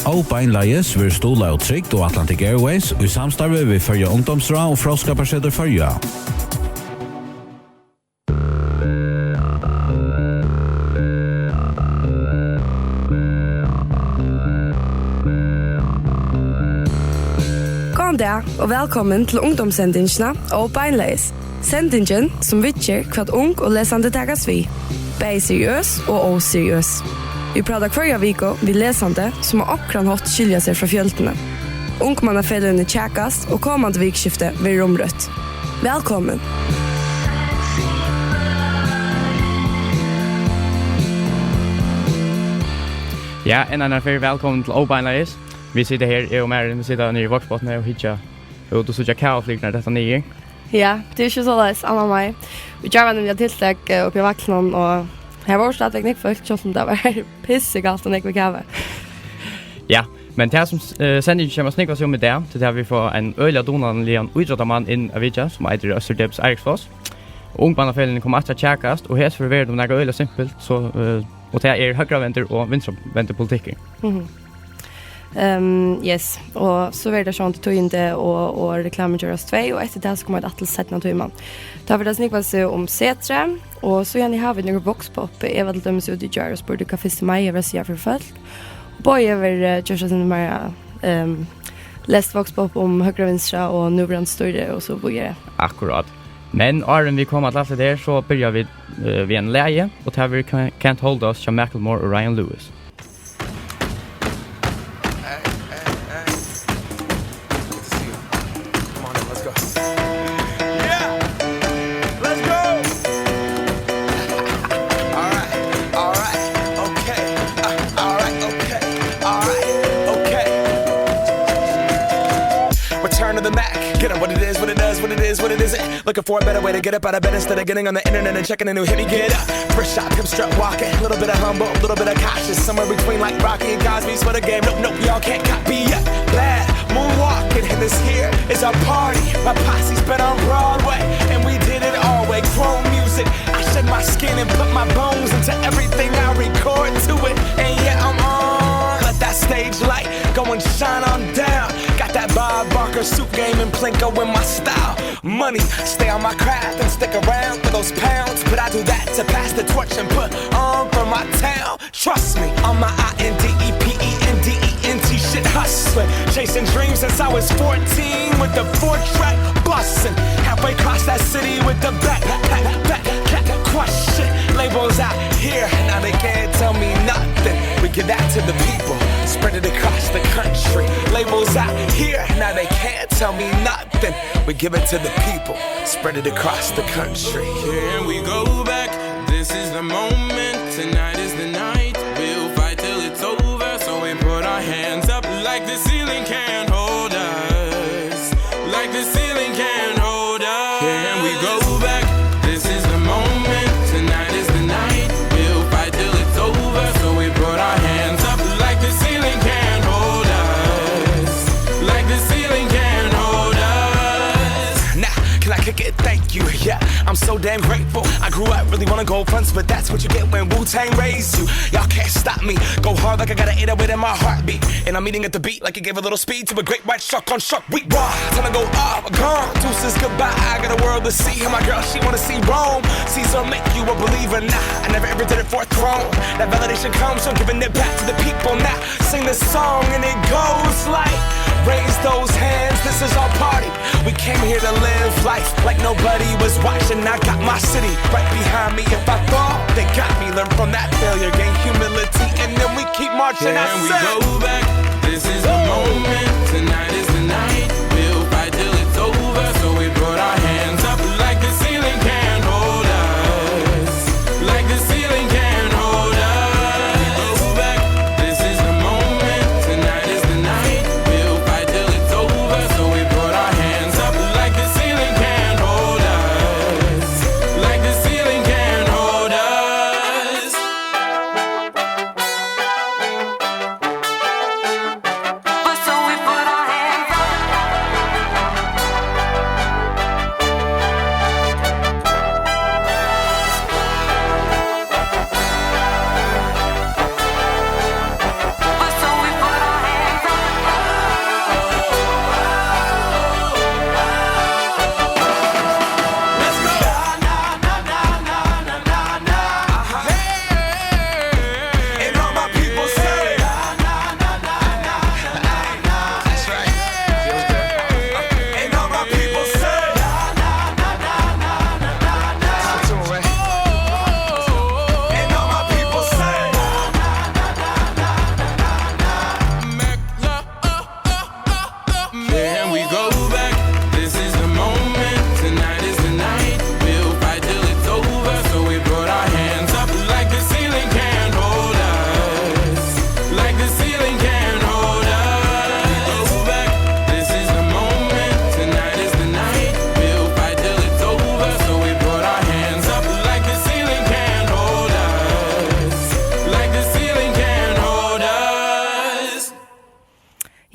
beinleiðis vil stola og trygt og Atlantic Airways og i samstarve vi følger ungdomsra og fråskaparseder følger. God dag og velkommen til ungdomssendingene og beinleiðis. Sendingen som vittjer hva ung og lesende tages vi. Bei seriøs og oseriøs. Vi pratar kvarja viko vid lesande som har akkurat hatt skilja sig fra fjöltene. Ungmannafällene tjäkas och kommande vikskifte vid romrött. Välkommen! Ja, en annan för välkommen till beinleiðis. Vi sitter här och Marin, vi sitter nere i Voxbotten och hittar ut och sådär kaofliknar detta nere. Ja, det är inte så lätt, Anna mig. Vi gör nämligen tillsteg uppe i Vaxnan och här var stadig nek folk som det var pissegalt och nek vi kave. Ja, men det som sender kommer snikva sig om i det, til det vi får en øyla donanlig utråddamann inn av vidja, som eitir Østerdebs Eriksfoss. Ungmannafellene kommer at tjekkast, og hes for verden om det er øyla simpelt, så, og det er høyraventer og venstraventer politikker. Yes, og så var det sånn til tøyende og reklamen gjøres 2, og etter det så kommer det til 17 tøyman. Da var det snikva seg om C3, og så igjen i havet noen vokspop, jeg var til dømes ut i gjør og spurte hva finnes til meg, jeg vil si for folk. Boy över Joshua sin mer läst vokspop om högra vänstra och nuvarande större och så börjar. Akkurat. Men Arden vi kommer att läsa där så börjar vi vid en läge och där vi Can't Hold Us som Macklemore och Ryan Lewis. Looking for a better way to get up out of bed instead of getting on the internet and checking a new hit. Me get up, first shot, come strut walking. A little bit of humble, a little bit of cautious. Somewhere between like Rocky and Cosby's for the game. Nope, y'all can't copy yet. Bad moonwalking, and this here is our party. My posse's been on Broadway, and we did it all way. Chrome music, I shed my skin and put my bones into everything I record to it. And yeah, I'm on. Let that stage light go and shine on down. Got that Bob Barker suit game and Plinko in my style. Money, stay on my craft and stick around for those pounds. But I do that to pass the torch and put on for my town. Trust me, on my INDEPENDENT shit hustling. Chasing dreams since I was 14 with the 4-track bustin'. Halfway across that city with the back question. Labels out here, now they can't tell me nothing. We give that to the people, spread it across the country. Labels out here, now they can't tell me nothing. We give it to the people, spread it across the country. Here we go back, this is the moment, tonight is the night. We'll fight till it's over, so we put our hands up like the ceiling can't hold us. Like the ceiling can't hold us. Here we go back, this is the moment, tonight is the night. We'll fight till it's over, so we put our hands up like the ceiling can't hold us. Like the ceiling can't hold us. Nah, can I kick it? Thank you, yeah. I'm so damn grateful. I grew up really wanna go fronts, but that's what you get when Wu-Tang raised you. Y'all can't stop me. Go hard like I got an 808 in my heartbeat. And I'm eating at the beat like it gave a little speed to a great white shark on shark week. Raw, time to go off, gone. Deuces goodbye, I got a world to see. And my girl, she wanna see Rome. Caesar make you a believer, nah. I never ever did it for a throne. That validation comes from giving it back to the people now. Sing this song and it goes like, raise those hands, this is our party. We came here to live life like nobody was watching. I got my city right behind me. If I fall, they got me. Learn from that failure, gain humility, and then we keep marching. And we go back, this is the moment, tonight is the night. We'll fight till it's over, so we put our hands up like the ceiling can't hold us. Like the ceiling can't hold us. We go back, this is the moment, tonight is the night. We'll fight till it's over, so we put our hands up like the ceiling can't hold us. Like the ceiling can't hold us. But so we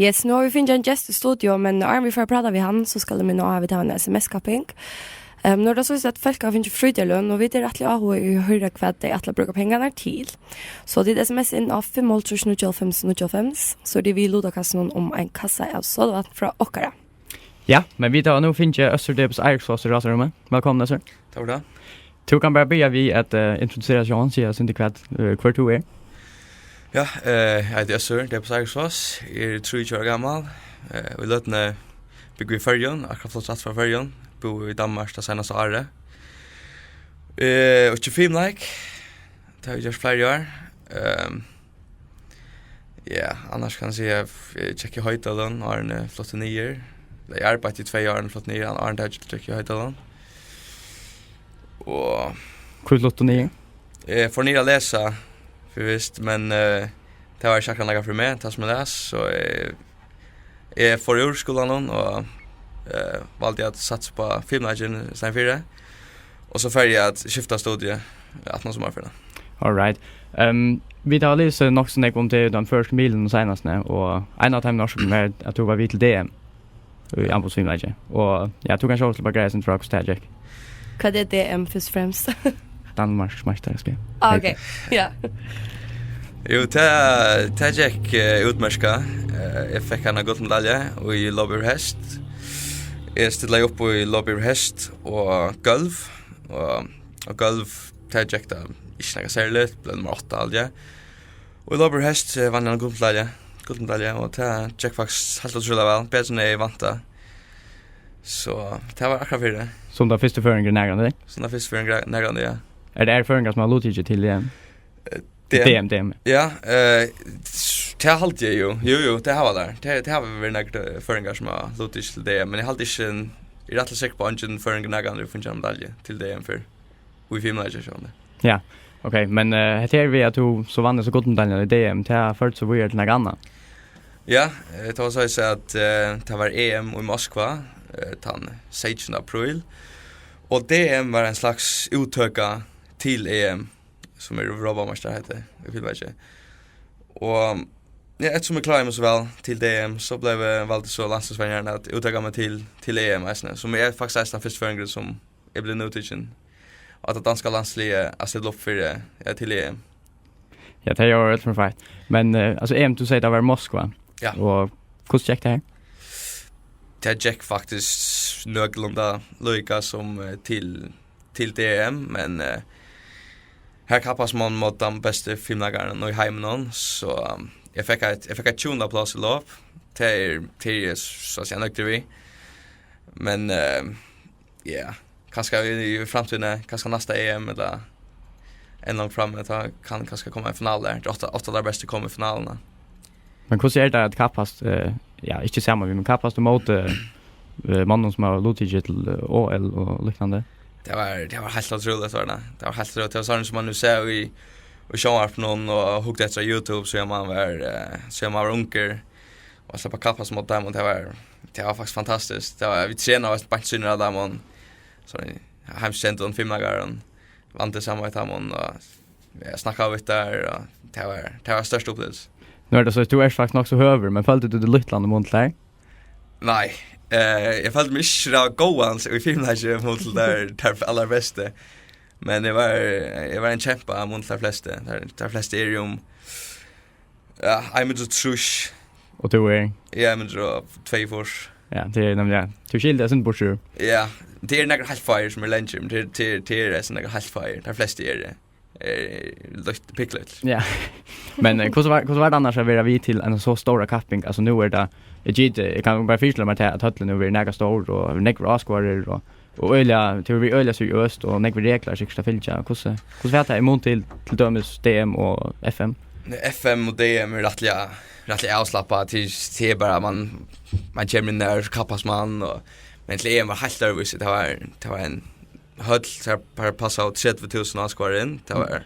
Yes, nu har vi finnet en gäst i studio, men när vi får prata med han så ska vi nå ha en sms-kapping. Når det så är att folk har finnet fröjdelön och vi är rättliga av att höra vad de att bruka pengarna till. Så det är sms in av 5.05.05 så det vi låta kassan om en kassa av sådant från Åkara. Ja, men vi tar nu finns ju Österdebs Eriksfors i rasarummet. Välkomna, sir. Tack för det. Du kan bara börja vid att introducera Sean, så jag syns inte kvart du är. Ja, jag heter Öster, det är på Sargsfoss. Jag är 3 år gammal. Vi lötna bygger i Färjön, akkurat flott satt från Färjön. Bor i Danmark det senaste året. Och 25 like. Det har vi gjort flera år. Ja, annars kan jag säga att jag checkar höjtalen och en flott 9. Jag har arbetat i 2 år en flott 9. Jag har inte checkar höjtalen. Och... Hur flott 9? Jag får ner att läsa. För visst, men det var säkert några för mig, tas med läs så jag får ur skolan och valde att satsa på filmlagen sen för det. Och så färdig att skifta studie att någon som har för det. All right. Vi tar lite nog så om det den första milen senast och en av dem norska med att du var vid till DM i Ambos filmlagen. Och jag tog en chans på grejen för att Jack. Vad är DM först främst? Danmarks mästerskap. Okej. Ja. Jo, det gick utmärska. Jag fick en god medalj i lobbyhäst. Jag ställde upp i lobbyhäst och golv. Och golv det gick det inte något särskilt, blev nummer 8 alja. Och i lobbyhäst vann jag en god medalj och det gick faktiskt helt otroligt väl. Bättre än jag vantade. Så det var akkurat för det. Som den första föringen närgående? Som den första föringen närgående, ja. Är det föringen som har låtit till DM? DM. Ja, det har alltid jo, det har var där. Det har vi några föringar som har låtit till DM, men jag har alltid inte rätt säker på att en föring närgående får en medalj till DM för vi filmar ju sånt. Ja. Okej, men heter vi att du så vann så gott medalj i DM till har fått så weird några andra. Ja, det var så att det var EM i Moskva den 16 april. Och DM var en slags utöka till EM som Europamästare heter. Jag vill inte. Och ja, eftersom jag klarade mig så väl till DM så blev jag vald så landslagsvänjaren att utöka mig till EM. Som är faktiskt den första föringen som jag blev nutigen. Att det danska landsliga har ställt upp för till EM. Ja, det gör rätt för fight. Men alltså EM du säger det var Moskva. Ja. Och hur gick det här? Det gick faktiskt någorlunda lika som till DM, men här kappas man mot de bästa filmlagarna i hemmen, så jag fick ett 20 plats i lopp till så att jag nöjde vi. Men ja, kanske i framtiden, kanske nästa EM eller en långt framåt kan kanske komma i final där. 8 där bästa kommer i finalerna. Men hur ser det att kappas ja, inte samma vi men kappas mot mannen som har låtit till OL och liknande. Det var helt otroligt var det. Det var helt otroligt. Det var sånt som man nu ser i och show på någon och hugga efter YouTube så man var unker och så på kappas mot dem och det var faktiskt fantastiskt. Det var vi tränar oss på syner av dem så hemskänt och filmagaren vann tillsammans med dem och jag snackade ut där och det var störst upplevelse. Nu är det så att du är faktiskt också höver, men följde du det lyttande mot där? Nej, jag följde mig inte gåans i filmläge mot där allra bästa. Men jag var en kämpa mot de flesta. De flesta är ju ja, jag är med trusch. Och du är? Ja, men då 2 fors. Ja, det är nämligen, du skilde sin borsur. Ja, det är några halvfire som är längre, men det är några halvfire. De flesta är det. Picklet. Ja. Men hur var det annars att vara vid till en så stora kapping? Alltså nu är det jag kan bara förstå mig att hötlen nu är näga stor och nägra askvarer och öliga till vi öliga seriöst och nägra regler så ska fylja. Hur vet jag emot till dömes DM och FM? FM och DM är rättliga avslappat till bara man kommer ner kappas man och men till EM var helt nervös. Det var en höll så här passa ut 30,000 askvarer. Det var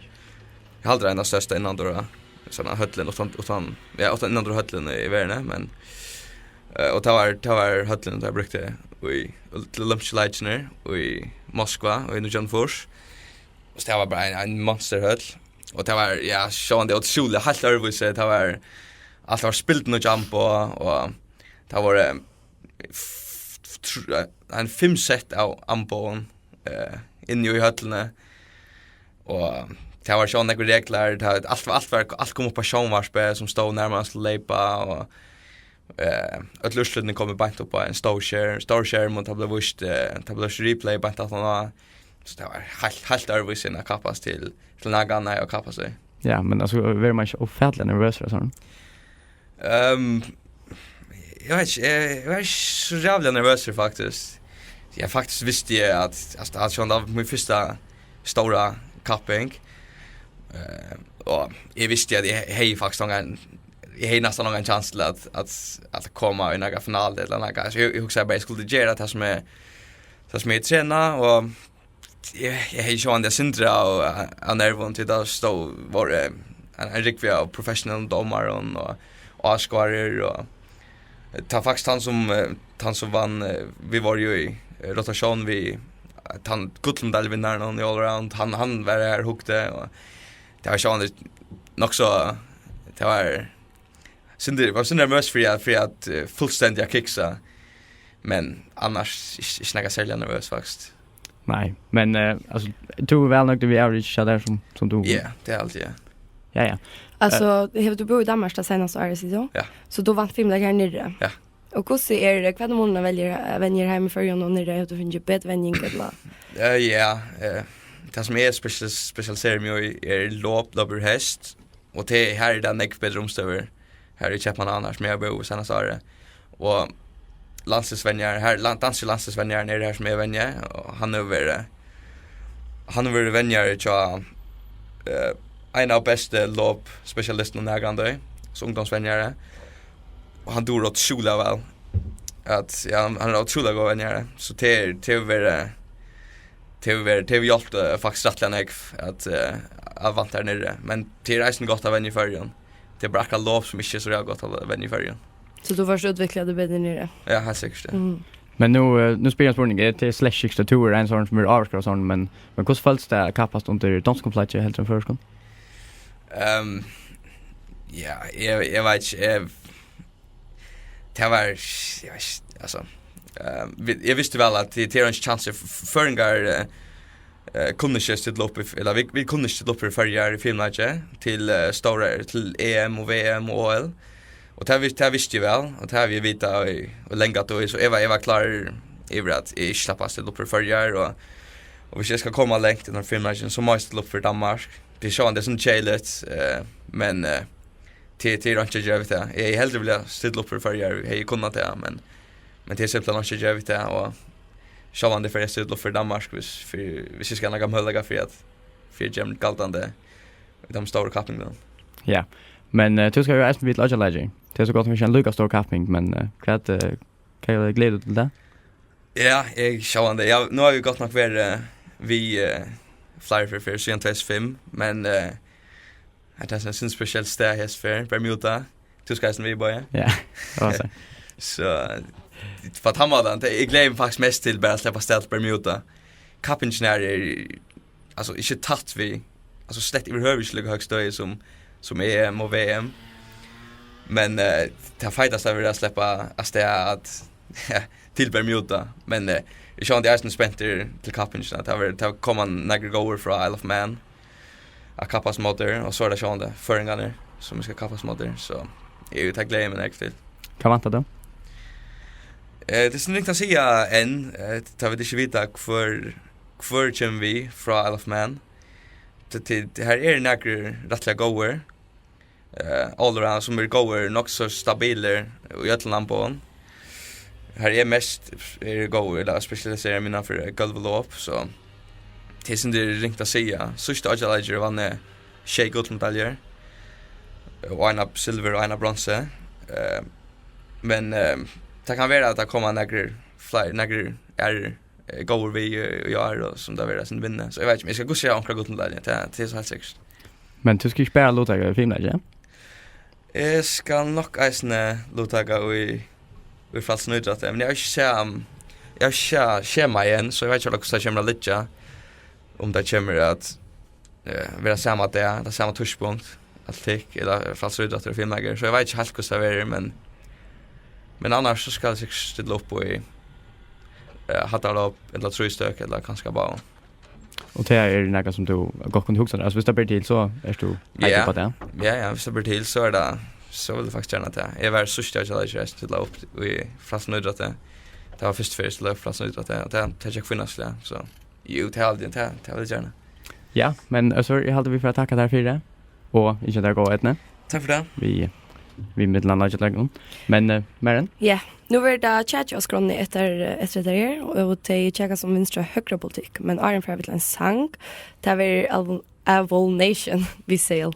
jag hade den största innan då såna höllen utan innan då höllen i världen men och det var höllen där brukte i Lumpschleitner i Moskva och i Nujantfors. Så det var bara en monsterhöll och det var ja sjön det otroligt helt nervös det var allt var spilt nu jump och det var en 5 set av ambon inne i höllene och det var såna regler allt kom upp på sjönvarspe som stod närmast leipa och ett lustleden kommer bant upp på en stor share mot att bli vust det blev replay bant att han så det var helt övervis innan kappas till nagarna och kappas sig. Ja, men alltså very much officiellt nervös för sån. Jag var så jävla nervös faktiskt. Jag faktiskt visste att sån av min första stora kapping. Och jag visste att jag hej faktiskt jag hade nästan någon chans till att komma i några final eller några. Så jag också bara skulle göra det som är träna och jag hade ju det syndra och nervon till att stå var en riktig professionell domare och avskårer och ta faktiskt han som vann vi var ju i rotation vi han guldmedaljevinnaren i all around han var här hukte och det var så nog så det var så nervös för att fullständiga kicksa men annars snacka sällan nervös faktiskt. Nej, men alltså du väl nog det vi average där som du. Ja, det är alltid. Ja. Alltså, har du bott i Danmark det senaste året så? Ja. Så då vann 5 dagar nere. Ja. Och hur ser det kvad månader väljer hem för ju någon nere du finner bättre vänning eller? Ja, det som är specialiserar mig är lopp häst och det här är den näck bedrumstöver. Här i Köpenhamn annars med bo senaste året. Och landslagsvänner här danska landslagsvänner är det här som är vänner och han över vänner till en av bästa lopp specialisterna närgande som ungdomsvänner och han dör åt skola väl att han är otroligt god vänner så det vi hjälpt faktiskt rättligen att vant där nere men det är resten gott av vänner i förrjun det är bara lopp som inte är så jävla gott av vänner i förrjun. Så du var så utvecklade bättre nere? Ja, helt säkert det. Men nu spelar jag spårning det är slash 62 en sån som är avskar och sån men hur följs det kappast under danskkomplett helt som förskon? Ja, jag vet det var alltså jag visste väl att det är en chans för en gång kunde inte ställa upp eller vi kunde inte ställa upp för i filmmatcher till stora till EM och VM och OL. Och det visste jag väl och det har vi vita och längat då så jag var klar över att jag släppa ställa upp för och hvis jag ska komma långt i den filmmatchen så måste jag ställa upp för Danmark. Det är så det är sån chailet men till inte jag det. Jag hellre vill ställa upp för jag kunnat det men det är simpelt inte jag det och så det för jag ställa upp för Danmark hvis jag ska några möjliga för jämnt galtande de stora kappingen. Ja. Men du ska ju äta vid Lodge. Det är så gott att vi kan lycka stor kapping men kan jag glädja till det? Ja, jag så det. Nu har vi gått nog vi flyer för 2025 men det är en speciell stad här för Bermuda. Du ska sen vi boja. Ja. Alltså. Så för att hamna där jag glömmer faktiskt mest till bara släppa ställt Bermuda. Kappingen är alltså inte tatt vi alltså slett överhuvudligt högst då som EM och VM. Men det har fightats över att släppa att till Bermuda. Men jag känner att jag är spänt till kappingen att det har kommit några gånger från Isle of Man att kappas motor och så är det kände förringarna som vi ska kappas motor så är ju tack glädje med det till. Kan vänta då? Det är så mycket att säga än det har vi inte vita för kommer vi från Isle of Man. Det här är några rättliga gånger all around som är gånger nog så stabiler och Götland på här är mest gånger eller specialiserar mina för golvlopp så det är som det ringt att säga sista Agile vann tjej guldmedaljer och en silver och en bronze men det kan vara att det kommer några är går vi gör och som det är sin vinner så jag vet inte jag ska gå se om några guldmedaljer det är så helt säkert. Men du ska ju spela låtar i filmen, ja? Jag ska nog äsna låtar i falsen idrott men jag ser mig igen så jag vet inte hur det kommer lite om det kommer att vara samma det samma touchpunkt atletik eller flasrydrat eller filmmaker. Så jag vet inte helt hur det är, men annars så ska jag säkert ställa upp och hattar upp eller tröstök eller kanske bara. Och det är något som du gott kan huxa. Alltså hvis det blir till så är du hype på det. Ja, hvis det blir till så är det så vill jag faktiskt gärna det. Jag var så stört att jag ställa upp i flasrydrat. Det var först till upp flasrydrat och det jag finnas det. Så ju till allt det vill gärna. Ja, men alltså jag hade vi för att tacka där för det. Och inte där gå etne. Tack för det. Vi mittlanda inte lägga. Men Maren? Ja, nu är det chatcha och skronni efter det här och det är checka som vinstra högra politik. Men Aron för vill en sang. Det är Avol Nation vi säger.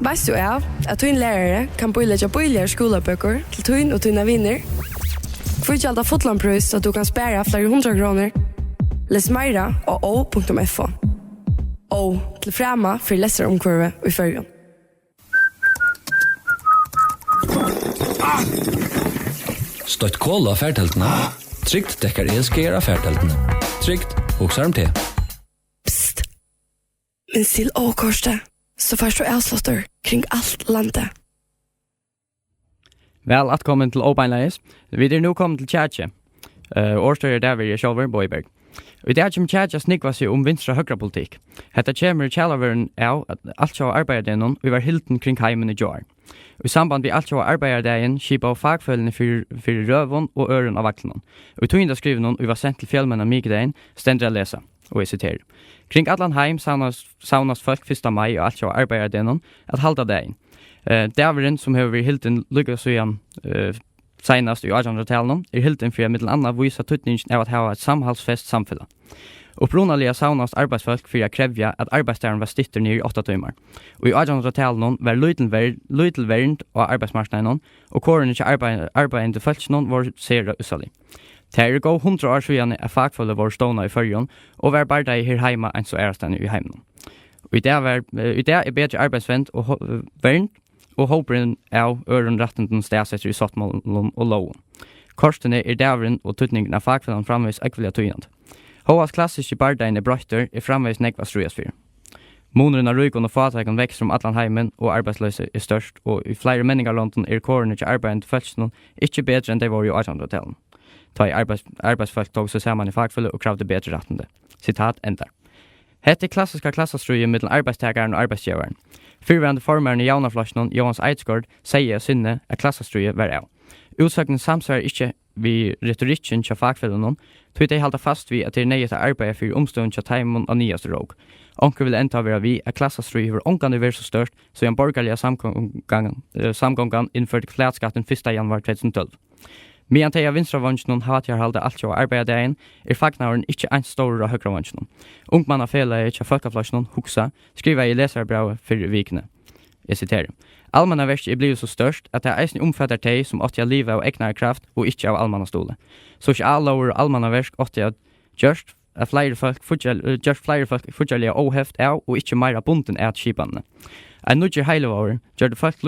Veist du at din lærere kan bøylegge bøyligere skolebøker til din og dine vinner? For ikke alt av fotlandprøys så du kan spære flere 100 kroner. Les meira og o.fo. O til fremme for leseromkurve i førgen. Støtt kål av færteltene. Trygt dekker elsker av færteltene. Trygt hoksar om te. Psst! Men still åkorste, så først du avslåtter kring alt landet. Vel, at kommen til beinleiðis. Vi nå kommet til Tjatje. Årstøyer der vi Kjolver Boiberg. Og i dag kommer Tjatje snikva seg om vinstra høyre politikk. Hetta kommer kjælaveren av at alt sjå arbeiderdenon vi var hilden kring heimen i Joar. Og i samband vi alt sjå arbeiderdeien skipa av fagfølgene for røvun og øren av vaklenon. Og i tøynda skrivenon vi var sendt til fjellmenn av Migdein stendra lesa. Og jeg siterer. Kring allan heim saunas folk 1. mai og alt sjå arbeiderdenon at halda deien. Daveren som har vært hilden lukka så igjen senast i 1800-talen hilden for middel anna visa tutningen av at ha et samhalsfest samfunn. Upprunalia saunast arbeidsfolk for å krevja at arbeidsdagen var stytter ned i 8 timmar. Og i 1800-talen var lytel vernd av arbeidsmarknaden og kåren ikke arbeidende folkene var sere usalig. Det gå 100 år siden er fagfølge var stående i førjen og var bare her heima enn så ærestene i heimen. Og i det er bedre arbeidsvend og vernd og håperen av ørenrettenden stedsetter i sottmålen og loven. Korstene daveren og tutningen av fagfølgen framvis ekvelige tøynende. Håas klassiske bardein brøyter framvis nekva strujasfyr. Moneren av rykon og fatreikon vekster allan heimen og arbeidsløse størst, og i flere menningarlånden kårene til arbeidende til følelsen ikke bedre enn de var i 1800-talen. Ta i arbeidsfolk tog seg sammen i fagfølge og kravde bedre rettende. Citat endar. Hette klassiska klassastruje mellom arbeidstageren og arbeidsgjøveren. Fyrværende formeren i jaunaflasjonen, Johans Eidsgård, sier sinne at klassastruje var av. Utsøkningen samsvarer ikke vi retorikken til fagfellene, tog de halda fast vi at det nøye til arbeidet for omstående til teimen av nyeste råg. Onker vil enda være vi at klassastruje var omgående være så størst, så en borgerlige samgången innførte flatskatten 1. januar 2012. Medan de av vinstravansjonen hater halda alt jo arbeidagen, fagnaren ikke en stor av høyravansjonen. Ungmannafelaget til folkeflasjonen huksa, skriver i leserbrauet for vikene. Jeg citerer. Almannaverket blivit så størst at det eisen omfattar teg som åtte av livet av egnare kraft og ikke av almannastole. Sosiallover og almannaverk åtte av gjørst at flere folk fortjellige oheft av og ikke meira bunden av skipane. En nødger heilover gjør det folk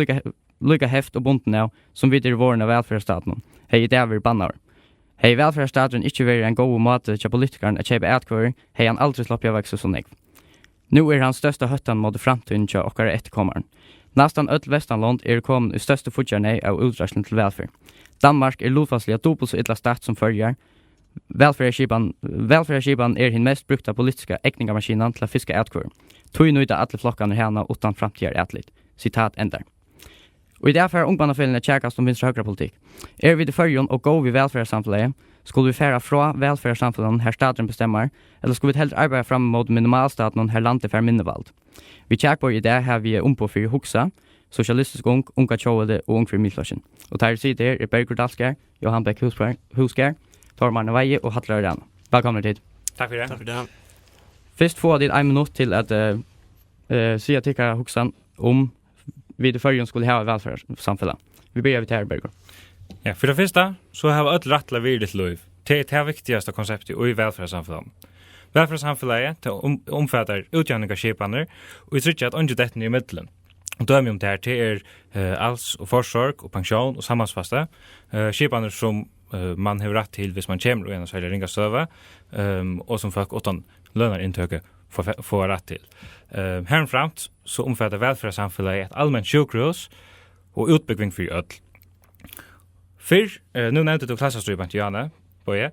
lukka heft og bunden av som videre våren av velferdsstaten. Hei i det bannar. Hei velferdsstaten ikke vært en god måte til politikeren å kjøpe etkvører, hei han aldri slopp jeg vekse så negv. Nå hans største høttan mot framtiden til okkara etterkommeren. Nastan öll Vestanland kommet i største futjarne av utraslen til velferd. Danmark lufastlig dobbelt så illa start som førjar. Velferdskipan hin mest brukta politiska ekningarmaskinan til å fiske etkvører. Tog nøyda alle flokkane hana utan framtidar etlit. Citat endar. Og i det for ungmannafellene tjekkast om vinstra høyre politikk. Vi det førjon og gå vi velferdssamfunnet, skulle vi færa fra velferdssamfunnet her staten bestemmer, eller skulle vi helt arbeide fram mot minimalstaten her landet for minnevald. Vi tjekkbor i det her vi på for huksa, sosialistisk ung, unga tjåede og ung for milflasjen. Og der sitter Bergur Dalskjær, Johan Beck Huskjær, Tormarne Veie og Hattler Rana. Velkommen til. Takk for det. Først få ditt 1 minutt til at si at tykker huksan om vi det förrjun skulle ha välfärdssamhälle. Vi börjar vid här, Berger. Ja, för det första så har vi ett rättla virdigt liv. Det är det viktigaste konceptet i välfärdssamhället. Välfärdssamhället omfattar utjämningar skipaner och uttrycker att under detta i middelen. Och dömer om det här till alls och försorg och pension och sammansfasta. Skipaner som man har rätt till hvis man kommer och ena så är det ringa söva och som folk utan lönar intöke får rätt till. Häromframt så omfattar välfärdssamhället ett allmänt sjukhus och utbyggning för öll. Nu nämnde du klassaströjbant Janne, boje.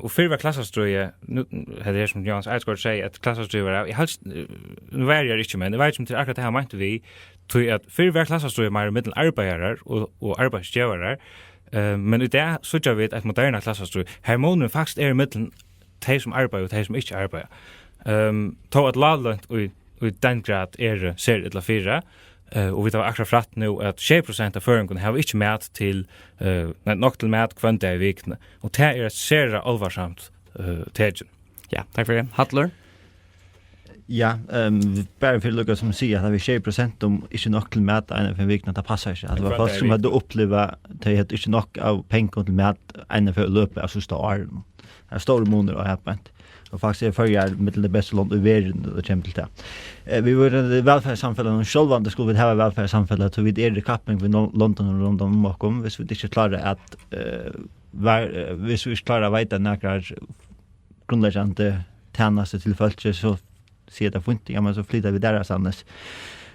Och för var klassaströje, nu hade det som Jans Eidsgård säger att klassaströje var i helst nu varierar inte men det var som till akkurat det här meinte vi tror att för var klassaströje mer mellan arbetare och arbetsgivare. Men det så jag vet att moderna klassaströje hormoner faktiskt är mellan de som arbetar och de som inte arbetar. Ta ett ladlant och den grad är ser det la fyra och vi tar akkurat fratt nu att 6% av förringen har inte mat till nog till mat kvanta i veckan och det är ser allvarsamt tegen. Ja, tack för det. Hattler. Ja, bara för lucka som säger att vi 20% om inte nog till mat en för veckan att passa sig. Alltså folk som hade uppleva det att inte nog av pengar till mat en för löpa alltså står stora månader och häpent. Och faktiskt är förr med det bästa land i världen det kommer till det. Vi var det välfärdssamhället och själva skulle vi ha välfärdssamhället så vi är det kapping med London och runt om bakom hvis vi inte klarar att hvis vi klarar veta några grundläggande tjänster till folk så ser det funkt, ja men så flyttar vi där sannes.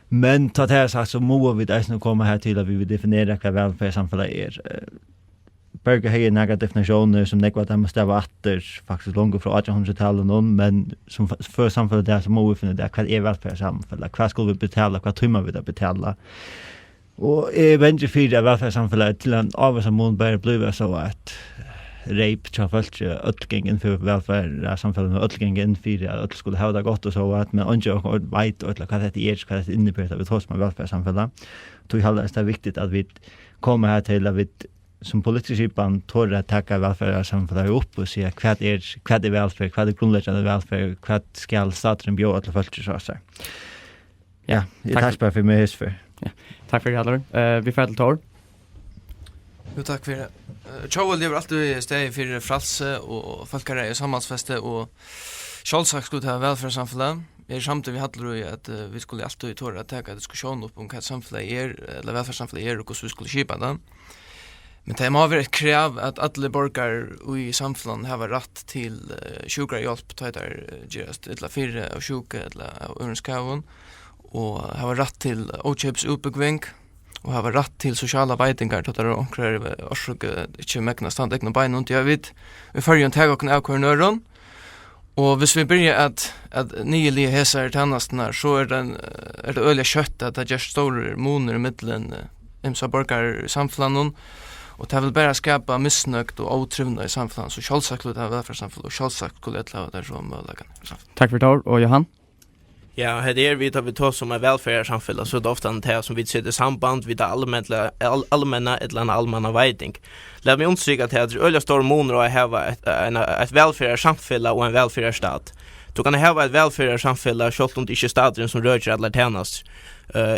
Men ta det här sagt så må vi där komma här till att vi vill definiera vad välfärdssamhället är. Berger har några definitioner som nekvar att måste vara åter faktiskt långt från 1800-talet någon, men som för samhället där så må vi finna det vad är välfärdssamhället, vad ska vi betala, vad tror vi att betala. Och eventuellt för det välfärdssamhället till en av oss mån börjar bli så att rape till folk öllgängen för välfärdssamhället och öllgängen för att skulle ha det gott och så att men inte vet och vad det är, vad det innebär vi trots med välfärdssamhället. Då är det viktigt att vi kommer här till att vi som politikerskipan tår att tacka välfärdssamhället upp och säga vad är välfärd, vad är grundläggande välfärd, vad ska staten bjuda till folk så här. Ja, tack bara för mig för. Ja. Tack för det Hallor. Vi får till Tor. Jo, tack för det. Tjovel lever alltid steg för fralse och folkare i samhällsfeste och självsagt skulle ha välfärdssamhället. Samtidigt vi handlar ju att vi skulle alltid tåra att ta diskussion upp om vad samhället är, eller välfärdssamhället är och hur vi skulle skipa det. Men det har varit ett krav att alla borgare i samhället har rätt till sjukra hjälp till där just ett la fyra och sjuka eller örnskaven och har rätt till åtköps uppbyggning och har rätt till sociala arbeitingar till där omkring orsaka inte mäkna stand egna bein och jag vet vi följer en tag och av kornöron och hvis vi börjar att nyligen häsar tjänsterna så är det öliga kött att det gör stora moner mellan så borgare samhällen och det vill bara skapa missnöjd och otrivna i samhället så självsagt skulle det ha välfärdssamhället och självsagt skulle det ha där som möjligen. Tack för det och Johan. Ja, det är vi tar som är välfärdssamhälle så det ofta det som vi ser samband vid allmänna eller allmänna väding. Låt mig understryka att det är öliga stora månader att ha ett välfärdssamhälle och en välfärdsstat. Du kan ha ett välfärdssamhälle självt om det inte är staten som rör sig alla tjänast.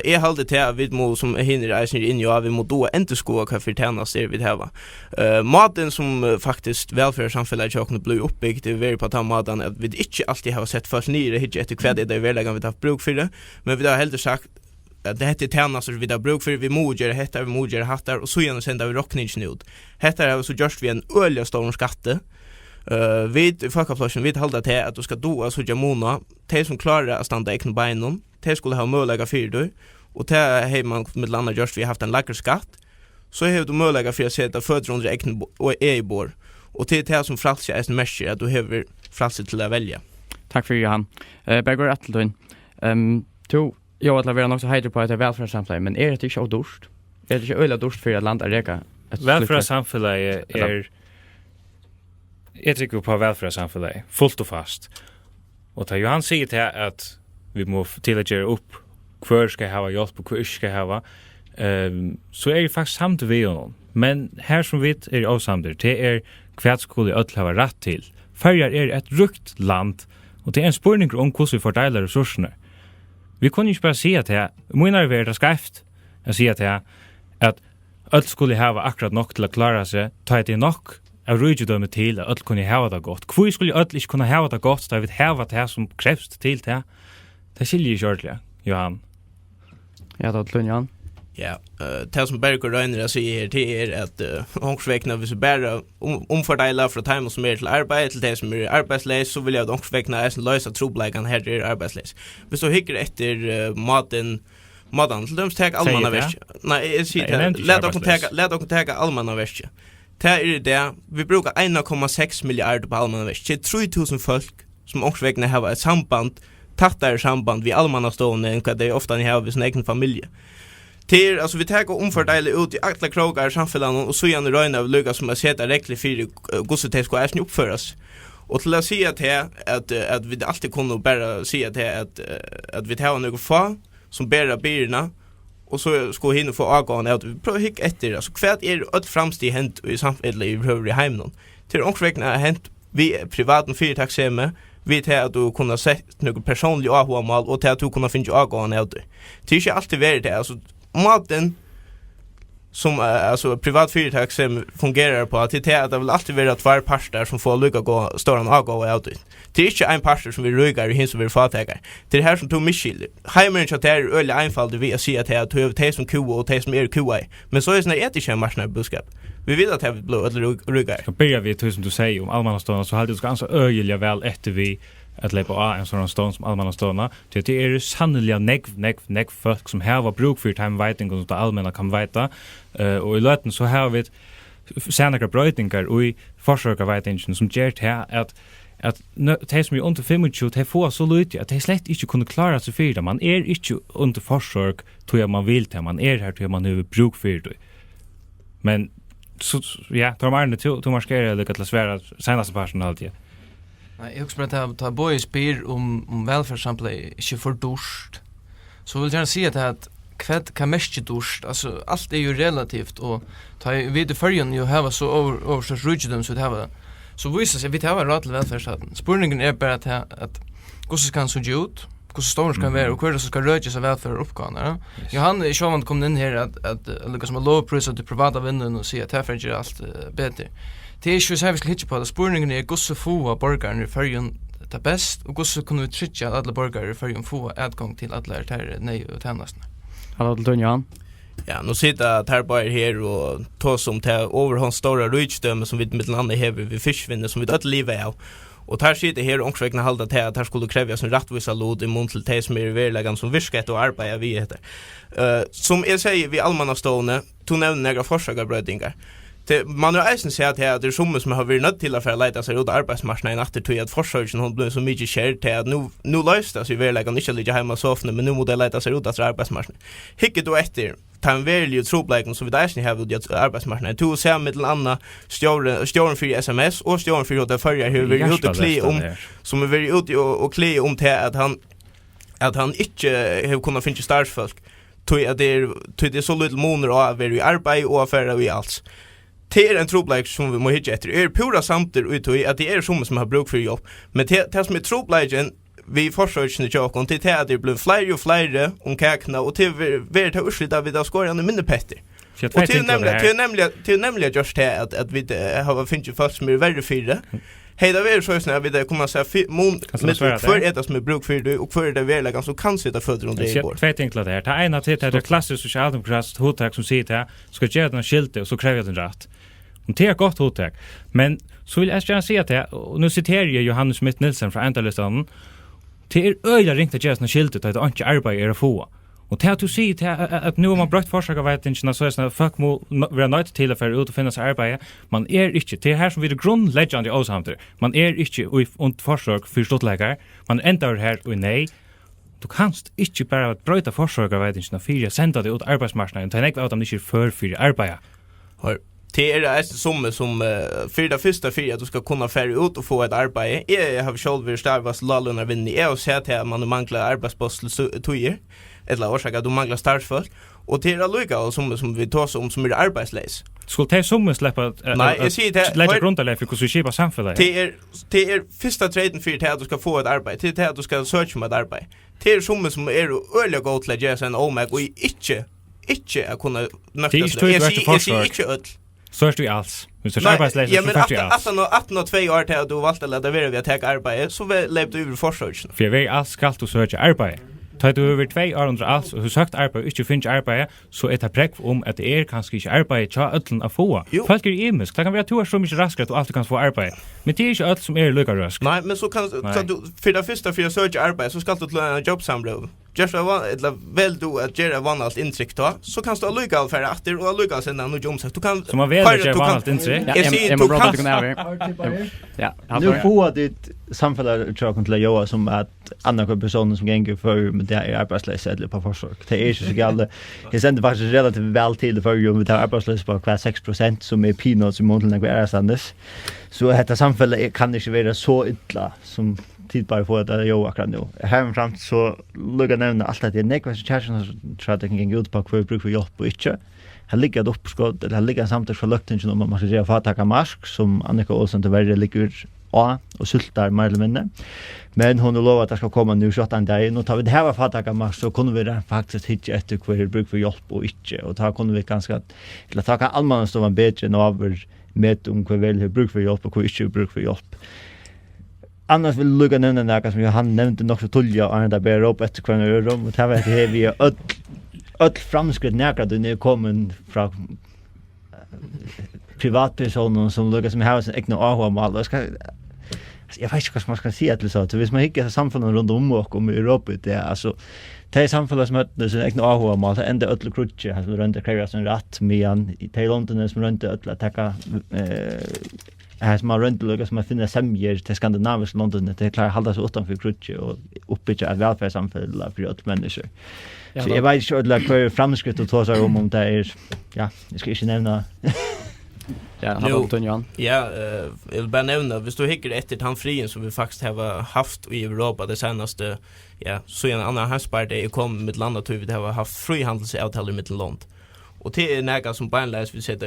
Jag håller till att vi må som hinner reisen in och vi må då inte skoa vad för tjänster vi har. Maten som faktiskt välfärdssamhället har blivit uppbyggt är väldigt på att maten att vi inte alltid har sett först nere hit efter kväll det är verkligen vi har bruk för det. Men vi har helt sagt att det heter tjänster vi har bruk för vi moger heter vi moger hattar och så igen sända vi rockningen ut. Heter det så just vi en öliga stor skatte. Vid folkaflösen vid hålla till att du ska doa så jamona de som klarar att stanna egna benen de skulle ha möjliga för dig och det har man med landa just vi har haft en lägre skatt så har du möjliga för att sätta fötter under egna och e-bor och det är som frälse är en measure att du har frälse till att välja. Tack för Johan. Berger Attelton. To jag att leverera också höjder på att det är välfärdssamhälle men är det inte så dåligt? Är det inte öliga dåligt för att landa reka? Välfärdssamhälle är jag tycker på välfärdssamhället fullt och fast. Och tar Johan säger till att vi måste till att göra upp hur ska ha hjälp och hur ska ha så är det faktiskt samt vi honom. Men här som vet är det avsamtidigt. Det är kvart skulle öll ha rätt till. Färjar är ett rukt land och det är en spurning om hur vi fördelar resurserna. Vi kunde inte bara säga att det menar vi det skrift. Jag säger att öll skulle ha akkurat nog till att klara sig. Ta det nog av rydgjødømme til at alle kunne hava det godt. Hvor skulle alle ikke kunne hava det godt, da vi hava det som kreves til det? Det skiljer ikke ordentlig, Johan. Ja, det er Johan. Ja, det som Berger Røyner sier her til at ångsvekna, hvis vi bare omfordeler fra timer som til arbeid til det som arbeidsleis, så vil jeg at ångsvekna løse trobleikan her til arbeidsleis. Hvis du hikker etter maten til dem, tek allmanna versk. Nei, jeg sier det. Let dere teka allmanna versk. Det vi brukar 1,6 miljarder på allmänna verk. Det är 3000 folk som också har ett samband, tattare samband vid allmänna stående än vad det ofta ni har vid sin egen familj. Till alltså vi tar och omfördelar ut i alla krogar samhällen och så igen röna av lyckas som att sätta regler för godset ska äsna uppföras. Och till att säga att vi alltid kunde bara säga att vi tar några få som bära byrna och så ska hinna få avgående att vi prövar hitta efter alltså kvart är ett framsteg hänt i samhället i behöver i hemmen till omkring hänt vi privaten företagshem vi till att du kunna sett något personligt avmål och till att du kunna finna avgående av det. Det är inte alltid värre det. Alltså, maten som alltså privat företag som fungerar på att det vill alltid vara två parter som får lycka gå stora avgå av det. Det är inte en parter som vi ryggar och hin som vi fattar. Det är här som tog misskilder. Heimen chat är öle enfald vi att se att det är det som ko och det som är QA. Men så är det etiska marknad budskap. Vi vill att det blir eller ryggar. Ska börja vi tusen du säger om allmänna så hade det ganska öjliga väl efter vi att lägga på en sån stånd som allmänna stånda. Det är sannolikt neck folk som har bruk för time writing och det allmänna kan veta. Och i löten så har vi senare brötningar och i forskarvetingen som gör det att det som är under 25 det får så lite att det slett inte kunde klara sig för det. Man är inte under forskark tror jag man vill till. Man är här tror jag man har bruk för det. Men så ja, tar man det till maskera det att svära senaste parten alltid. Nej, jag också bara ta boy spyr om välfärdssamhälle inte för dust. Så vill jag gärna säga att kvätt kan mest dust. Alltså allt är ju relativt och ta vi det förrän ju har så överstås ryggen så det har så visar sig vi har rätt till välfärdsstaten. Spurningen är bara att hur ska han se ut? Hur stor ska vara och hur det ska röra sig välfärd uppgående. Johan är själv kom in här att liksom en low price till privata vinden och se att här för allt bättre. Det är ju så här vi ska hitta på det. Spurningen är hur så få borgare i förrän det bäst och hur så kan vi trycka att alla borgare i förrän få adgång till alla här nej och tjänsterna. Hallå till Johan. Ja, nu sitter att här bara här och tar som till överhånd stora ryddstömme som vi mitt land är vid fiskvinner som vi dött livet av. Och här sitter här och också halda till att här skulle krävas en rättvisa låd i mun till det som är verkligen som viskat och arbeta vi heter. Som jag säger vi allmänna stående tog nämna några forskarbrödingar. Man har eisen sett att det är som har varit nödt till att för att leta sig ut arbetsmarknaden efter till att forskargen har blivit så mycket kär till att nu löste sig verkligen inte ligga hemma så ofta men nu måste leta sig ut efter arbetsmarknaden. Hicke då efter tan verkligen trobläken som vi där har vid arbetsmarknaden. Du ser med andra stjärn för SMS och stjärn för det förra hur vi ut och kli om som är väldigt ut och kli om till att han inte har kunnat finna startfolk. Tror att det är så lite månader av i arbete och affärer och allt. Det är en trobläk som vi må hitta efter. Det är pura samtidigt ut att det är som har bruk för jobb. Men det som är trobläken vi forskarna tjock och till att det blir fler och fler om kakna och till vi tar urslit vi där skorande mindre petter. Och till nämligen just det att vi har finns ju folk som är värre för det. Hej då är så snart vi där kommer säga för det som är bruk för det och för det verkligen så kan sitta fötter under det bord. Två enkla det här. Ta ena till det klassiskt socialdemokratiskt hotag som säger det ska ge den skilte och så kräver den rätt. Och det är ett gott hotag. Men så vill jag gärna säga att och nu citerar jag Johannes Smith Nilsson från Antalestan. Det är öjla ringt att göra såna skiltet att det inte arbetar är att få. Och det att du säger att nu har man brött forskarvetingen så är såna folk må vara nöjt till att för ut och finna sig arbete. Man är inte, det är här som vi det grundläggande åsamter. Man är inte under forskark för stortläggare. Man ändrar här och nej. Du kanst inte bara bröta forskarvetingen för att sända det ut arbetsmarknaden. Det är inte att de inte för arbete. Det är som för det första för att du ska kunna färra ut och få ett arbete. Jag har själv varit starvast lallunnar vinnig. Jag har sett att man manglar arbetspost tojer. Eller orsaka att du manglar startfolk. Och det är lika som vi tar om som är arbetslös. Skulle det som släppa att lägga grundlägg för hur vi skipar samhället? Det är första treden för att du ska få ett arbete. Det är att du ska söka med ett arbete. Det är som är öliga gott till att göra sig en omväg och inte att kunna nöfta. Jag ser inte öll. Så är det alls. Men så arbetslös så fast det alls. 18 och 2 år till att du valde att lägga över vi att ta arbete så levde du över forskargen. För vi alls ska du söka arbete. Tar du över 2 år under alls och sökt arbete inte finns arbete så är det präck om att det är kanske inte arbete tja öllen att få. Folk är imisk. Det kan vara 2 år så mycket raskare att du alltid kan få arbete. Men det är inte allt som är lika rask. Nej, men så kan du för det första för att söka arbete så ska du till en jobbsamråd. Just väl du att göra vanligt intryck då så kan du lycka för att och lycka sen när du omsätter. Du kan som man väl göra vanligt intryck. Ja, nu får det samfällar tror till Joa som att andra personer som gänger för med det är arbetslösa eller på försök. Det är så galet. Det sände faktiskt relativt väl till för ju med det arbetslösa på kvar 6% som är peanuts i månaden när är sandes. Så detta samfällar kan inte vara så illa som tid bara på att jag akkurat nu. Hemframt så luggar nämna allt att det är nekvast kärsen tror att det kan gå ut på hur bruk för jobb och inte. Här ligger ett uppskott, eller här ligger samtidigt för löktingen om man måste göra fattaka mask som Annika Olsen till värre ligger och sultar mer eller mindre. Men hon har lovat att det ska komma nu 28 dagar. Nu tar vi det här var fattaka max så kunde vi faktiskt hitta efter kvar bruk för hjälp och inte. Och då kunde vi ganska eller ta kan allmänna stå en bättre över med kvar väl bruk för hjälp och kvar inte bruk för hjälp. Annars vill lugga nämna något som han nämnde nog så tulja och där bär upp efter kvar i rum och det var det vi öll framskritt nära då ni kommer från privatpersoner som luggar som har sin egna avmål. Jag vet inte vad man ska säga till så. Hvis man hittar samfunnet runt om och i Europa, det är alltså det är samfunnet som har sin egna avmål, det enda öll krutche, alltså runt kräver sin rätt medan i Thailand som runt öll att ta här som har runt luggar som att finna sämjer till skandinaviska London, det klarar hålla sig utanför krutche och uppbygga ett välfärdssamhälle för alla människor. Så jag vet inte att det framskritt och ta sig om det är, ja, jag ska inte nämna. Ja, han har tagit Jan. Ja, jag vill bara nämna, hvis du hickar efter han frien som vi faktiskt har haft i Europa det senaste, ja, så en annan höstpart är kom med landet tror vi har haft frihandelsavtal med land. Och det är några som beinleiðis vill sätta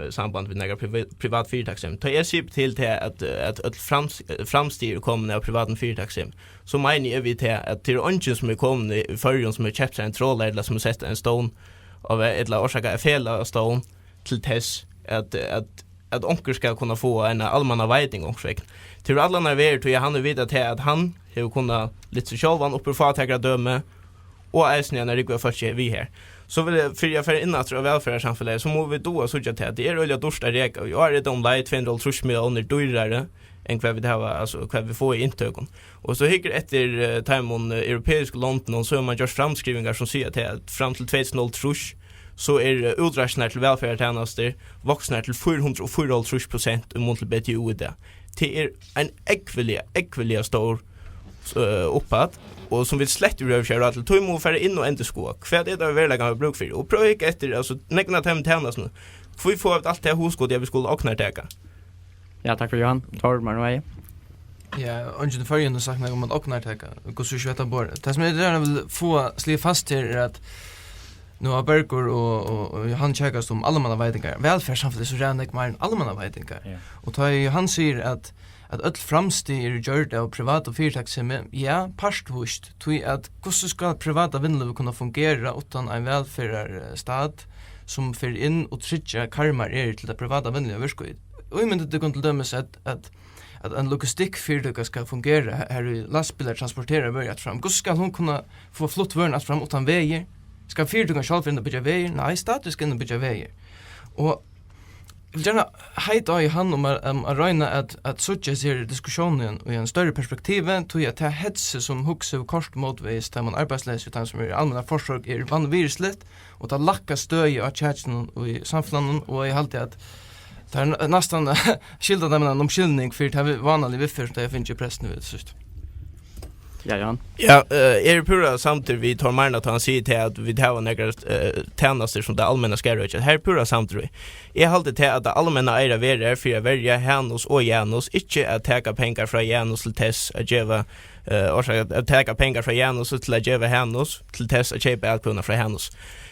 samband med några privat företagshem. Ta jag till att framsteg kommer av privaten företagshem. Så menar jag vi till att till ungen som är kommit i förrjun som är köpt en troll eller som sätter en stone av ett la orsaka fel av stone till test att onkel ska kunna få en allmänna vägning också. Till alla när vi tror jag han vet att han har kunnat lite så självan uppe för att döma och äsna när det går först vi här. Så vill jag för innan av välfärdssamhället så må vi då så att det är öliga dorsta reka och jag är det om light 200 miljoner dyrare än vad vi har alltså vad vi får i intögon. Och så hycker efter timon europeisk London så man gör framskrivningar som säger att fram till 2030 så är utrationellt till välfärdstjänster vuxna till 440% mot BTU det. Det är en ekviliga stor uppåt och som vill slätt ur överköra till tog emot för in och inte sko. Kvad är det väl kan bruk för och pröva efter alltså nägna hem tjänas nu. Får vi få allt det hos det vi skulle och knäcka. Ja, tack för Johan. Tar man väg. Ja, ungen för ju sagt något om att och knäcka. Hur så svårt att bort. Det som jag vill få slå fast är att nu har Berger och han checkas om allmänna vägningar. Välfärdssamhället så redan inte mer allmänna vägningar. Och tar han säger att öll framsteg gjort av privat och företagshem, ja, partvust, tog att hur ska privata vinnlöv kunna fungera utan en välfärdsstat som för in och trygga karmar till det privata vinnlöv verksamhet. Och jag menar det kan till dömes att en logistikföretag ska fungera här i lastbilar transporterar börjat fram. Hur ska hon kunna få flott vörnat fram utan vägar? Ska företagen själva inte bygga vägar? Nej, staten ska inte bygga vägar. Och jag vill gärna hejta i hand om att röjna att söka sig diskussionen i en större perspektiv tog jag till hetse som huxar kort motvis där man arbetslös utan som är allmänna forsök är vanvirusligt och att lacka stöj av tjänsten och i samfunnet och jag har alltid att det är nästan skilda där med en omskillning för det är vanligt vi först jag finns ju pressen nu sist. Ja, Jan. Ja, är pura samtidigt vi tar marna att han säger till att vi har några tjänster som det allmänna ska göra. Här pura samtidigt. Jag håller till att det allmänna är värre för att välja Janus och Janus, inte att ta pengar från Janus till Tess att geva att ta pengar från Janus till att geva Janus till Tess att köpa allt från Janus.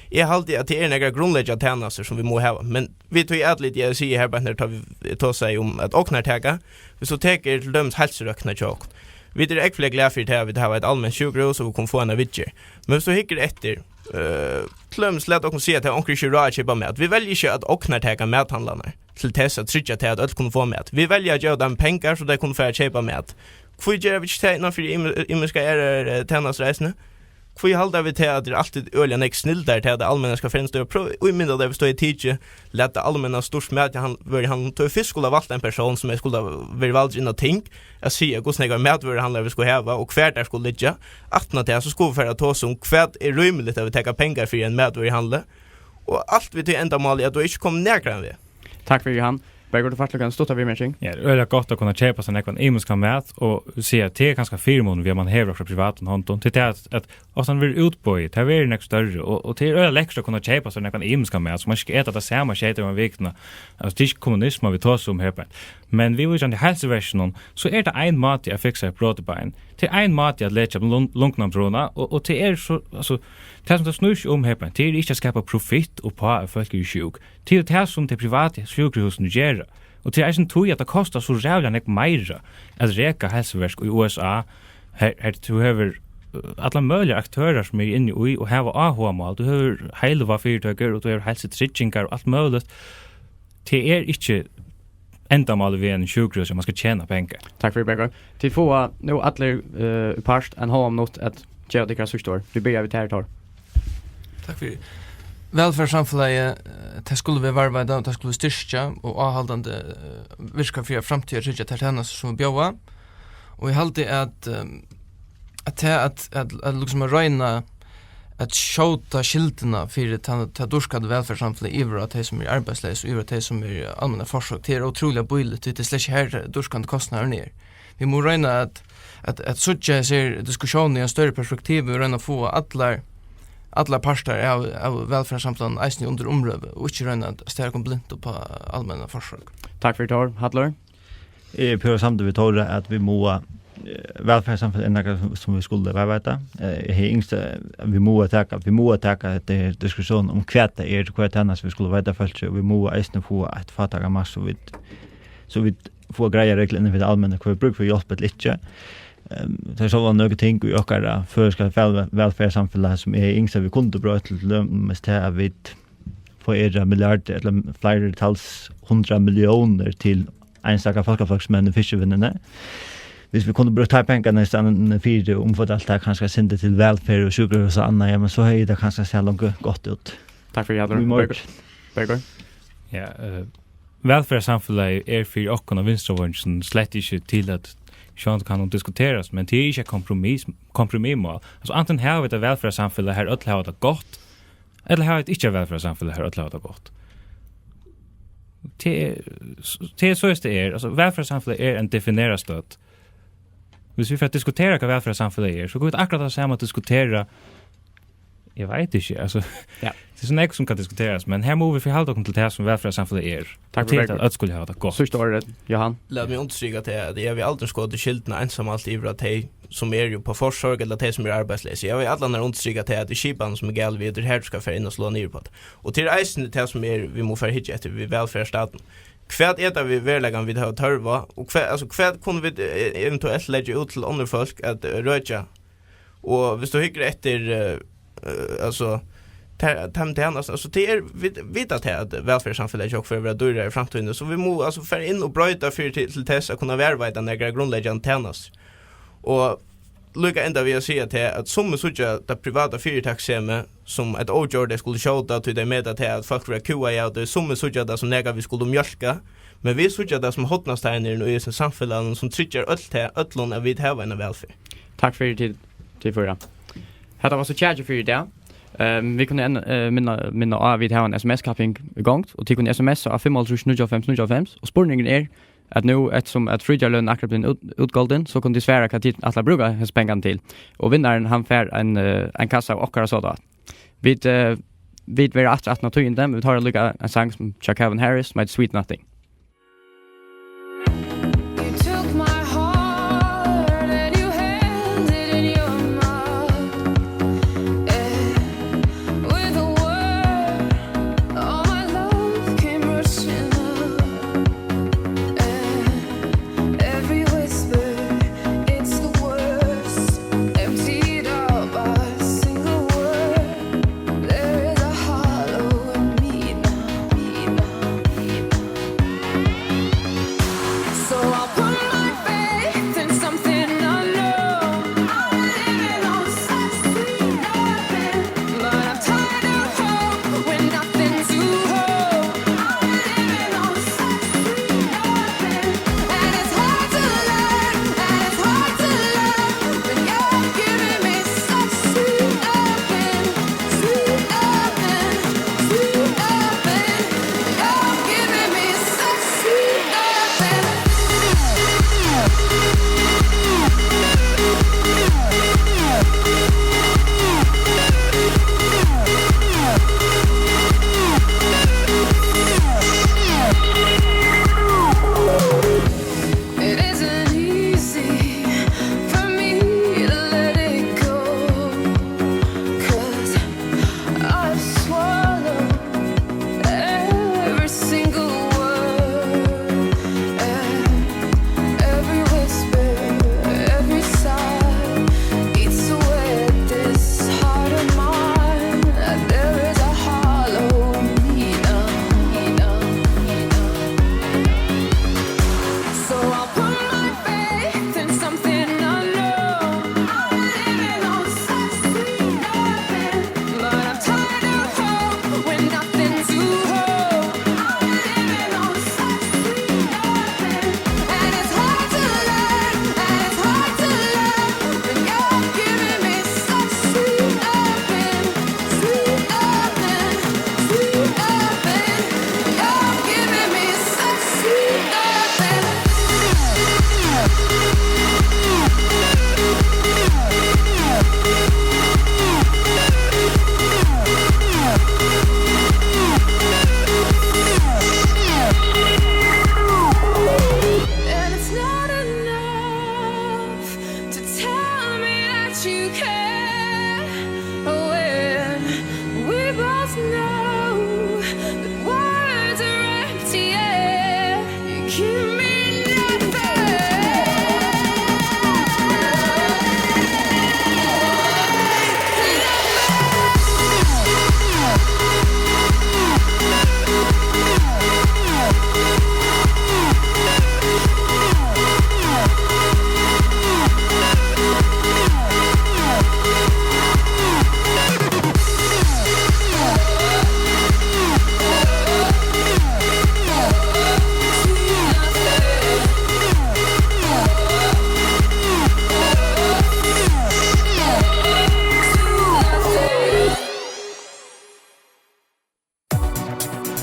Jag håller att det är några grundläggande tjänster som vi må ha. Men vi tog ju lite jag säger här bara när vi tar sig om att åkna täcka. Vi så täcker till döms hälsorökna tjock. Vi är äckliga glada för det här. Vi har ett allmänt sjukhus och vi kommer få en vidger. Men så hickar efter klöms lätt och se att onkel inte rör köpa mat. Vi väljer inte att åkna täcka mathandlarna till test att trycka till att alla kommer få mat. Vi väljer att göra dem pengar så de kommer få köpa mat. Får göra vi inte någon för imiska tennasresne? Får jag hålla vi till att det är alltid öliga näck snill där till att det allmänna ska finnas och i mindre där vi står i tid lätta allmänna stort med han tog fisk skulle ha valt en person som skulle vara valt in och tänk att se hur snägga medvärde handlar vi skulle ha och kvärt där skulle ligga att det så skulle för att ta som kvärt är rimligt att vi ta pengar för en medvärde handla och allt vi till ända mål att då inte kommer närkran vi. Tack för Johan. Berger du fastligen stöttar vi med sig. Ja, det är gott att kunna köpa sig någon emoska mat och se att det är ganska firmon vi man häver också privat och hanton till att och sen vill utböj det är väl nästa större och till är extra kunna köpa sig någon emoska mat som man ska äta det samma skit om veckorna. Alltså det kommunism vi tar som här. Men vi vill ju inte hälsoversionen så är det en mat att fixa protein. Till en mat att lägga lungknappsrona och till är så alltså det som det snurrar om här. Det är inte att skapa profit och på folk är sjuk. Till det som det privata sjukhusen gör. Och till är tog att det kostar så jävla mycket mer att reka hälsoverk i USA. Här du har alla möjliga aktörer som är inne i och har AH-mål. Du har hela företagare och du har hälsotryggingar och allt möjligt. Det är inte ändamålet vid en sjukhus som man ska tjäna pengar. Tack för det, Berger. Till få nu alla parst en ha om något att göra det kanske står. Vi börjar vid här tar. Tack för det. Välfärdssamhället, det skulle vi varva idag, det skulle vi styrka och avhållande virka för framtida rydja till henne som vi bjöa. Och jag halte att liksom röjna att skjuta skilterna för att dorskade välfärdssamhället över att de som är arbetslös och över att de som är allmänna försök till otroliga bojligt det är släck här dorskande kostnader ner. Vi må röjna att sucha ser diskussionen i en större perspektiv och röjna få alla parter av välfärdssamhället eisen under omröve och inte röjna att stärka blint på allmänna försök. Tack för det, Tor. Hadler? På samtidigt vi tar att vi må välfärdssamhället är något som vi skulle veta. Vi må attacka det diskussion om kvätt kvätt annars vi skulle veta först vi må eisen få ett fattaga mass så vi får grejer regler inom det allmänna hur vi brukar för hjälpa lite. Det är så några ting i och förska välfärdssamhället som är inga vi kunde bra till mest här vi får miljarder eller flertals 100 miljoner till enstaka folkaflagsmän och fiskevinnarna. Hvis vi kunde bruka pengar nästan 4 omfatt allt det kanske sända till välfärd och sjukhus och annat, ja, men så är det kanske så långt gott ut. Tack för det, Berger. Ja, välfärdssamhället är för och och vinstråden slett inte till att sjön kan diskuteras, men det är inte kompromissmål. Alltså antingen har vi ett välfärdssamhället här att ha det gott, eller har vi inte välfärdssamhället här att ha det gott. Det är så det är. Alltså välfärdssamhället är en definierad stöd. Hvis vi får diskutera vad välfärdssamhället är, så går det akkurat att säga att diskutera jag vet inte, alltså ja. Det är så mycket som kan diskuteras, men här måste vi förhålla oss till det som välfärdssamhället är. Tack för att skulle ha det gott. Så står det, Johan. Låt mig understryka att det är vi aldrig ska det skiltna ensam allt i att de som är ju på försörj eller de som är arbetslösa. Jag vill alla när understryka att det är skipan som är gal vid det här ska för in och slå ner på det. Och till reisen det som är vi måste hit efter vi välfärdsstaten. Kvärt är det vi verkligen vill ha törva och kvärt kunde vi eventuellt lägga ut till andra folk att röja. Och hvis du hycker efter alltså alltså det är vita till att välfärdssamhället och för att dörra i framtiden så vi måste alltså för in och bryta för till test att kunna värva den några grundläggande tjänster. Och lucka ända vi ser till att som så det privata företagssystemet som ett åtgärd det skulle skjuta till det med att folk vill QA det som så det som näga vi skulle mjölka men vi så det som hotnasteiner i samhället som trycker öllon av vid här en välfärd. Tack för tid till förra. Hade var så charge för det. Vi kunde minna av vid här en SMS-kapping igång och till kunde SMS av 505 och spårningen är att nu som att frijarlön akkurat blir utgålden så kunde svära att alla brukar hans pengar till och vinnaren han får en kassa och så då. Vi vill att naturligt dem vi tar en sång som Kevin Harris med Sweet Nothing.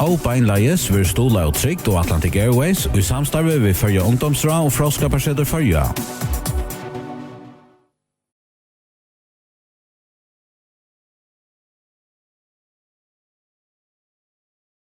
Og beinleiðis við stola og trygt og Atlantic Airways og i samstarve vi Førja ungdomsra og Froskaparsetter Førja.